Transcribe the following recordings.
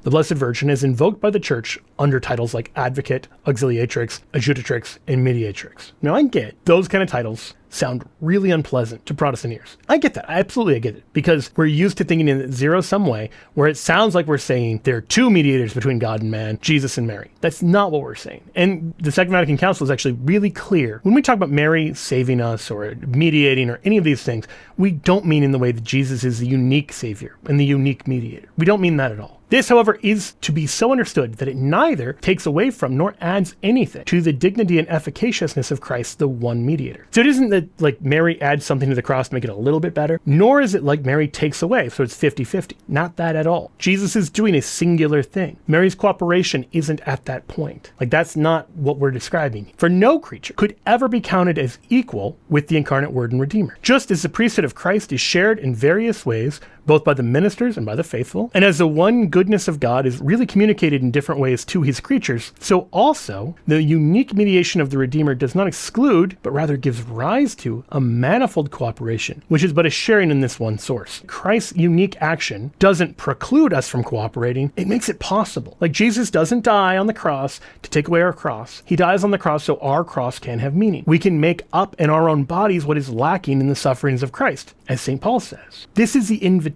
The Blessed Virgin is invoked by the Church under titles like Advocate, Auxiliatrix, Adjudatrix, and Mediatrix. Now I get those kind of titles sound really unpleasant to Protestant ears. I get that. I get it. Because we're used to thinking in a zero-sum way where it sounds like we're saying there are two mediators between God and man, Jesus and Mary. That's not what we're saying. And the Second Vatican Council is actually really clear. When we talk about Mary saving us or mediating or any of these things, we don't mean in the way that Jesus is the unique savior and the unique mediator. We don't mean that at all. This, however, is to be so understood that it neither takes away from nor adds anything to the dignity and efficaciousness of Christ, the one mediator. So it isn't that like Mary adds something to the cross to make it a little bit better, nor is it like Mary takes away, so it's 50-50. Not that at all. Jesus is doing a singular thing. Mary's cooperation isn't at that point. Like that's not what we're describing. For no creature could ever be counted as equal with the incarnate Word and Redeemer. Just as the priesthood of Christ is shared in various ways, both by the ministers and by the faithful, and as the one goodness of God is really communicated in different ways to his creatures, so also the unique mediation of the Redeemer does not exclude, but rather gives rise to a manifold cooperation, which is but a sharing in this one source. Christ's unique action doesn't preclude us from cooperating, it makes it possible. Like Jesus doesn't die on the cross to take away our cross. He dies on the cross so our cross can have meaning. We can make up in our own bodies what is lacking in the sufferings of Christ, as St. Paul says. This is the invitation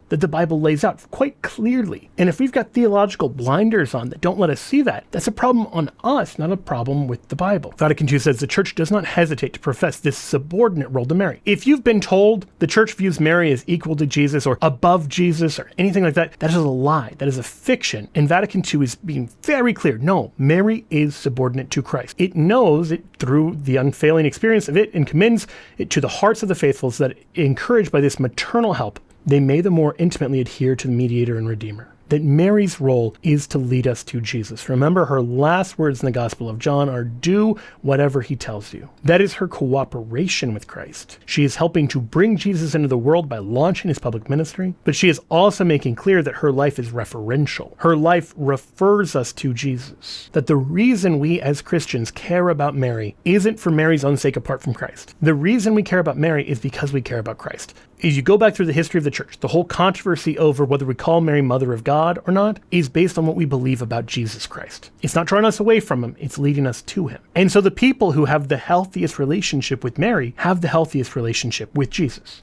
that the Bible lays out quite clearly. And if we've got theological blinders on that don't let us see that, that's a problem on us, not a problem with the Bible. Vatican II says the Church does not hesitate to profess this subordinate role to Mary. If you've been told the Church views Mary as equal to Jesus or above Jesus or anything like that, that is a lie. That is a fiction. And Vatican II is being very clear. No, Mary is subordinate to Christ. It knows it through the unfailing experience of it and commends it to the hearts of the faithful so that, encouraged by this maternal help, they may the more intimately adhere to the mediator and Redeemer. That Mary's role is to lead us to Jesus. Remember, her last words in the Gospel of John are, "Do whatever he tells you." That is her cooperation with Christ. She is helping to bring Jesus into the world by launching his public ministry, but she is also making clear that her life is referential. Her life refers us to Jesus. That the reason we as Christians care about Mary isn't for Mary's own sake apart from Christ. The reason we care about Mary is because we care about Christ. As you go back through the history of the Church, the whole controversy over whether we call Mary Mother of God or not is based on what we believe about Jesus Christ. It's not drawing us away from him, it's leading us to him. And so the people who have the healthiest relationship with Mary have the healthiest relationship with Jesus.